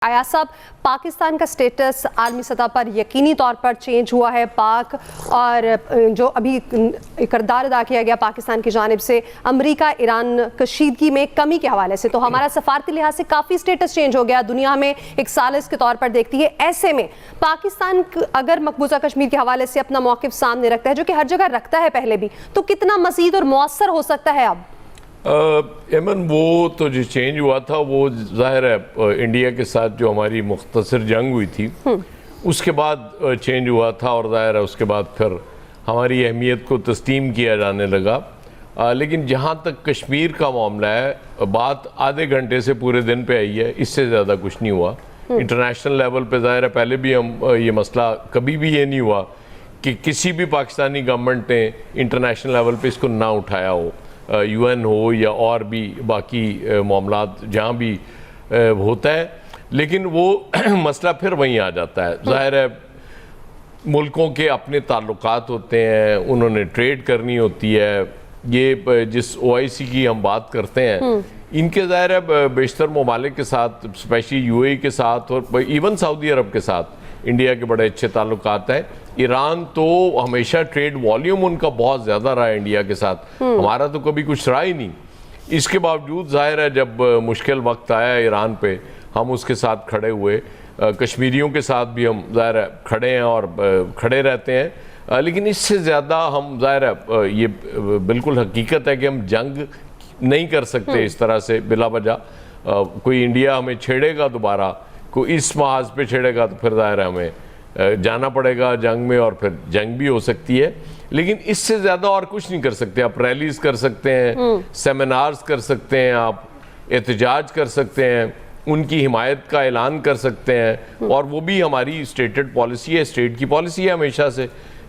आया साहब, पाकिस्तान का स्टेटस आलमी सतह पर यकीनी तौर पर चेंज हुआ है। पाक और जो अभी किरदार अदा किया गया पाकिस्तान की जानिब से अमेरिका ईरान कशीदगी में कमी के हवाले से, तो हमारा सफारती लिहाज से काफ़ी स्टेटस चेंज हो गया, दुनिया में एक सालिस के तौर पर देखती है। ऐसे में पाकिस्तान अगर मकबूजा कश्मीर के हवाले से अपना मौक़िफ़ सामने रखता है, जो कि हर जगह रखता है पहले भी, तो कितना मज़ीद और मौसर हो सकता है अब? एमन, वो तो जो चेंज हुआ था वो ज़ाहिर है इंडिया के साथ जो हमारी मुख्तसर जंग हुई थी उसके बाद चेंज हुआ था, और ज़ाहिर है उसके बाद फिर हमारी अहमियत को तस्लीम किया जाने लगा। लेकिन जहाँ तक कश्मीर का मामला है, बात आधे घंटे से पूरे दिन पे आई है, इससे ज़्यादा कुछ नहीं हुआ। इंटरनेशनल लेवल पे ज़ाहिर है पहले भी हम ये मसला कभी भी ये नहीं हुआ कि किसी भी पाकिस्तानी गवर्नमेंट ने इंटरनेशनल लेवल पे इसको ना उठाया हो, UN हो या और भी बाकी मामलात जहाँ भी होता है, लेकिन वो मसला फिर वहीं आ जाता है। ज़ाहिर है मुल्कों के अपने ताल्लुकात होते हैं, उन्होंने ट्रेड करनी होती है। ये जिस OIC की हम बात करते हैं, इनके ज़ाहिर है बेशतर ममालिक के साथ, स्पेशली UAE के साथ और इवन सऊदी अरब के साथ इंडिया के बड़े अच्छे ताल्लुकात हैं। ईरान तो हमेशा ट्रेड वॉल्यूम उनका बहुत ज़्यादा रहा है इंडिया के साथ, हमारा तो कभी कुछ रहा ही नहीं। इसके बावजूद ज़ाहिर है जब मुश्किल वक्त आया ईरान पे, हम उसके साथ खड़े हुए। कश्मीरियों के साथ भी हम ज़ाहिर है खड़े हैं और खड़े रहते हैं। लेकिन इससे ज़्यादा हम ज़ाहिर है ये बिल्कुल हकीकत है कि हम जंग नहीं कर सकते इस तरह से बिला वजह। कोई इंडिया हमें छेड़ेगा दोबारा, कोई इस महाज पे छेड़ेगा तो फिर ज़ाहिर है हमें जाना पड़ेगा जंग में, और फिर जंग भी हो सकती है। लेकिन इससे ज़्यादा और कुछ नहीं कर सकते। आप रैलीज़ कर सकते हैं, सेमिनार्स कर सकते हैं, आप एहतजाज कर सकते हैं, उनकी हिमायत का ऐलान कर सकते हैं, और वो भी हमारी स्टेटेड पॉलिसी है, स्टेट की पॉलिसी है हमेशा से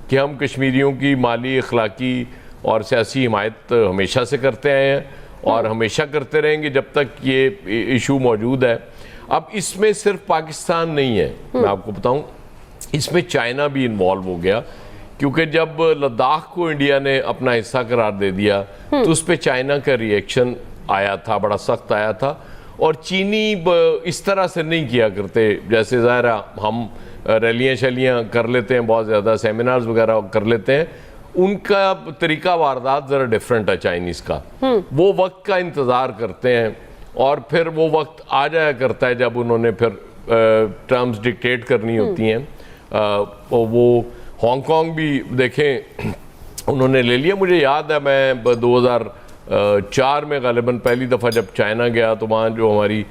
कि हम कश्मीरियों की माली, अखलाकी और सियासी हिमायत हमेशा से करते आए हैं और हमेशा करते रहेंगे जब तक ये इशू मौजूद है। अब इसमें सिर्फ पाकिस्तान नहीं है, मैं आपको बताऊं, इसमें चाइना भी इन्वॉल्व हो गया, क्योंकि जब लद्दाख को इंडिया ने अपना हिस्सा करार दे दिया तो उस पर चाइना का रिएक्शन आया था, बड़ा सख्त आया था। और चीनी इस तरह से नहीं किया करते, जैसे ज़ाहिर हम रैलियाँ शैलियाँ कर लेते हैं, बहुत ज़्यादा सेमिनार्स वगैरह कर लेते हैं, उनका तरीका वारदात ज़रा डिफरेंट है चाइनीज़ का। वो वक्त का इंतज़ार करते हैं और फिर वो वक्त आ जाया करता है जब उन्होंने फिर टर्म्स डिक्टेट करनी होती हैं। वो हांगकांग भी देखें उन्होंने ले लिया। मुझे याद है मैं 2004 में गालिबन पहली दफ़ा जब चाइना गया तो वहाँ जो हमारी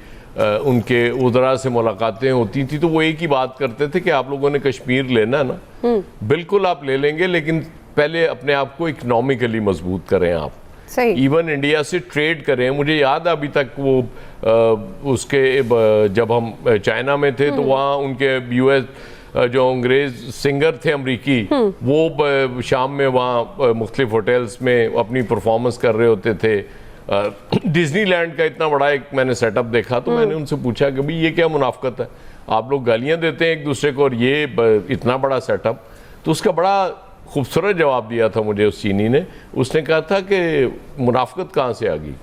उनके उज़रा से मुलाकातें होती थी, तो वो एक ही बात करते थे कि आप लोगों ने कश्मीर लेना ना, बिल्कुल आप ले लेंगे, लेकिन पहले अपने आप को इकनॉमिकली मजबूत करें आप, इवन इंडिया से ट्रेड करें। मुझे याद है अभी तक वो उसके जब हम चाइना में थे तो वहाँ उनके US जो अंग्रेज सिंगर थे अमरीकी, वो शाम में वहाँ मुख्तलिफ होटल्स में अपनी परफॉर्मेंस कर रहे होते थे। डिज्नीलैंड का इतना बड़ा एक मैंने सेटअप देखा, तो मैंने उनसे पूछा कि भाई ये क्या मुनाफकत है, आप लोग गालियाँ देते हैं एक दूसरे को और ये इतना बड़ा सेटअप। तो उसका बड़ा खूबसूरत जवाब दिया था मुझे उस चीनी ने। उसने कहा था कि मुनाफकत कहाँ से आ गई,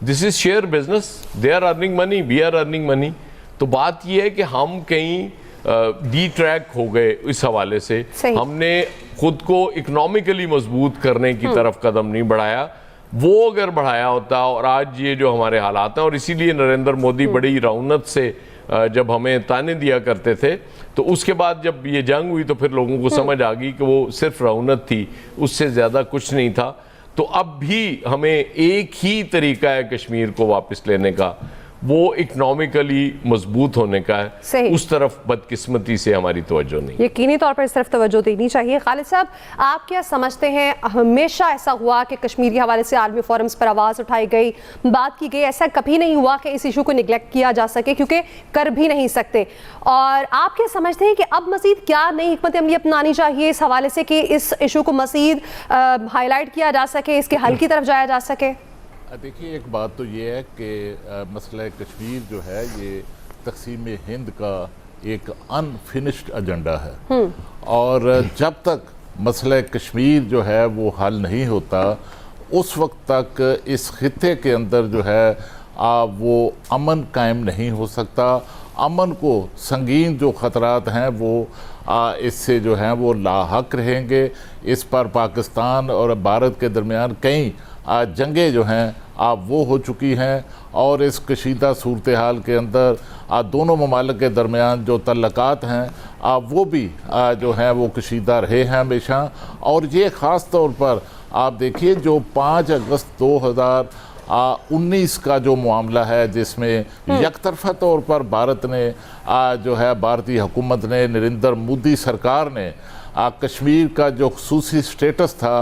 this is share business, they are earning money, we are earning money. तो बात यह है कि हम कहीं डी ट्रैक हो गए इस हवाले से, हमने खुद को इकोनॉमिकली मजबूत करने की तरफ कदम नहीं बढ़ाया। वो अगर बढ़ाया होता, और आज ये जो हमारे हालात हैं, और इसीलिए नरेंद्र मोदी बड़ी रौनक से जब हमें ताने दिया करते थे, तो उसके बाद जब ये जंग हुई तो फिर लोगों को समझ आ गई कि वो सिर्फ रौनक थी, उससे ज़्यादा कुछ नहीं था। तो अब भी हमें एक ही तरीका है कश्मीर को वापस लेने का, वो इकनॉमिकली मजबूत होने का है। उस तरफ बदकिस्मती से हमारी तवज्जो नहीं, यकीनी तौर पर इस तरफ तवज्जो देनी चाहिए। खालिद साहब, आप क्या समझते हैं, हमेशा ऐसा हुआ कि कश्मीर के हवाले से आलमी फोरम्स पर आवाज़ उठाई गई, बात की गई, ऐसा कभी नहीं हुआ कि इस इशू को निगलेक्ट किया जा सके, क्योंकि कर भी नहीं सकते। और आप क्या समझते हैं कि अब मज़ीद क्या नई हिकमत अमली अपनानी चाहिए इस हवाले से कि इस इशू को मज़ीद हाईलाइट किया जा सके, इसके हल की तरफ जाया जा सके? देखिए, एक बात तो ये है कि मसला कश्मीर जो है ये तकसीम हिंद का एक अनफिनिश्ड एजेंडा है, और जब तक मसला कश्मीर जो है वो हल नहीं होता उस वक्त तक इस खित्ते के अंदर जो है वो अमन कायम नहीं हो सकता। अमन को संगीन जो ख़तरात हैं वो इससे जो हैं वो लाहक रहेंगे। इस पर पाकिस्तान और भारत के दरमियान कई जंगें जो हैं वो हो चुकी हैं और इस कशीदा सूरत हाल के अंदर दोनों ममालिक के दरमियान जो तल्लकात हैं वो भी जो हैं वो कशीदा रहे हैं हमेशा। और ये ख़ास तौर पर आप देखिए जो 5 अगस्त 2019 का जो मामला है जिसमें यकतरफा तौर पर भारत ने जो है भारतीय हुकूमत ने नरेंद्र मोदी सरकार ने कश्मीर का जो खुसूसी स्टेटस था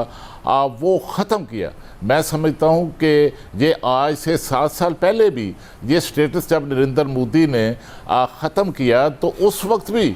वो ख़त्म किया। मैं समझता हूँ कि ये आज से 7 साल पहले भी ये स्टेटस जब नरेंद्र मोदी ने ख़त्म किया तो उस वक्त भी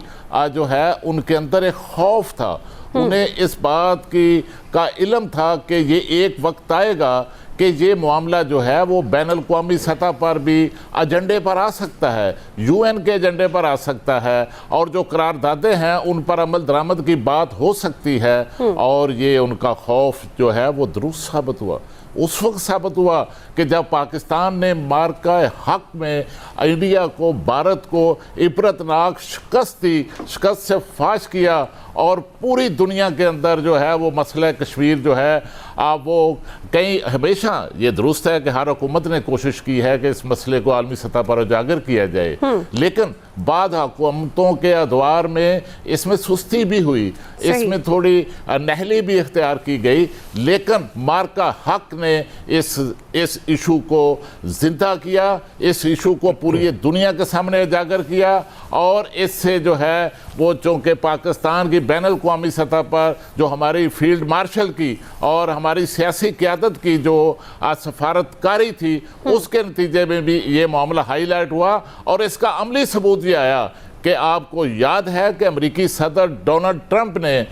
जो है उनके अंदर एक खौफ था। उन्हें इस बात की का इल्म था कि ये एक वक्त आएगा कि ये मामला जो है वो बैनुल-अक़वामी सतह पर भी एजेंडे पर आ सकता है, यूएन के एजेंडे पर आ सकता है और जो करारदादे हैं उन पर अमल दरामद की बात हो सकती है। और ये उनका खौफ जो है वो दुरुस्त साबित हुआ। उस वक्त साबित हुआ कि जब पाकिस्तान ने मार्का हक में इंडिया को, भारत को इबरतनाक शिकस्त दी, शिकस्त से फाश किया और पूरी दुनिया के अंदर जो है वो मसला कश्मीर जो है वो कई हमेशा ये दुरुस्त है कि हर हुकूमत ने कोशिश की है कि इस मसले को आलमी सतह पर उजागर किया जाए, लेकिन बाद हुकूमतों के अदवार में इसमें सुस्ती भी हुई, इसमें थोड़ी नहली भी इख्तियार की गई। लेकिन मार्का हक ने इस इशू को जिंदा किया, इस इशू को पूरी दुनिया के सामने उजागर किया और इससे जो है वो चूँकि पाकिस्तान की बैनुल-अक़वामी सतह पर जो हमारी फील्ड मार्शल की और हमारी सियासी क़यादत की जो सफारतकारी थी उसके नतीजे में भी ये मामला हाईलाइट हुआ। और इसका अमली सबूत ये आया कि आपको याद है कि अमेरिकी सदर डोनाल्ड ट्रंप ने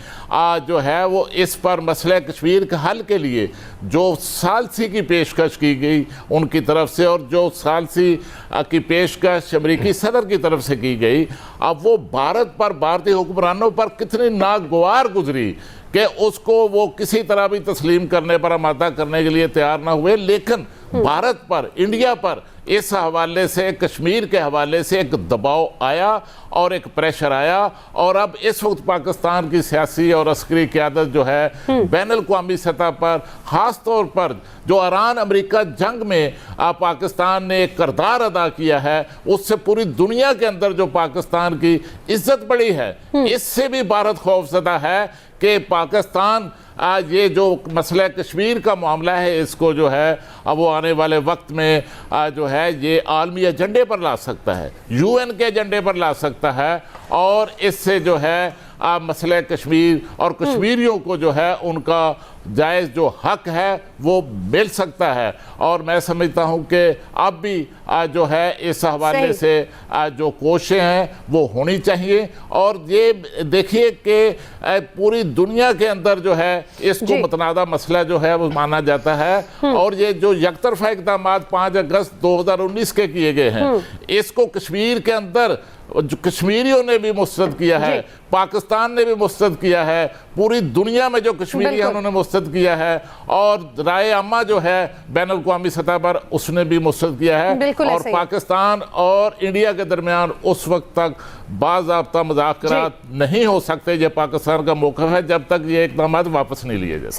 जो है वो इस पर मसले कश्मीर के हल के लिए जो सालसी की पेशकश की गई उनकी तरफ से और जो सालसी की पेशकश अमेरिकी सदर की तरफ से की गई, अब वो भारत पर, भारतीय हुक्मरानों पर कितनी नागवार गुजरी कि उसको वो किसी तरह भी तस्लीम करने पर आमादा करने के लिए तैयार ना हुए। लेकिन भारत पर, इंडिया पर इस हवाले से, कश्मीर के हवाले से एक दबाव आया और एक प्रेशर आया और अब इस वक्त पाकिस्तान की सियासी और अस्करी क़यादत जो है बैनुल-अक़वामी सतह पर, ख़ास तौर पर जो ईरान अमेरिका जंग में पाकिस्तान ने एक किरदार अदा किया है, उससे पूरी दुनिया के अंदर जो पाकिस्तान की इज्जत बढ़ी है, इससे भी भारत खौफजदा है कि पाकिस्तान आज ये जो मसला कश्मीर का मामला है इसको जो है अब वो आने वाले वक्त में जो है ये आलमी एजेंडे पर ला सकता है, यूएन के एजेंडे पर ला सकता है और इससे जो है मसले कश्मीर और कश्मीरियों को जो है उनका जायज़ जो हक है वो मिल सकता है। और मैं समझता हूँ कि अब भी जो है इस हवाले से जो कोशिशें हैं वो होनी चाहिए। और ये देखिए कि पूरी दुनिया के अंदर जो है इसको मतनादा मसला जो है वो माना जाता है और ये जो यकतरफा इक़दाम 5 अगस्त 2019 के किए गए हैं इसको कश्मीर के अंदर जो कश्मीरियों ने भी मुस्तरद किया है, पाकिस्तान ने भी मुस्तरद किया है, पूरी दुनिया में जो कश्मीरी उन्होंने मुस्तरद किया है और राय अम्मा जो है बैनुल-अक़वामी सतह पर उसने भी मुस्तरद किया है। और पाकिस्तान और इंडिया के दरमियान उस वक्त तक बाज़ाब्ता मुज़ाकरात नहीं हो सकते। ये पाकिस्तान का मौक़िफ़ है जब तक ये इक़दाम वापस नहीं लिए जाते।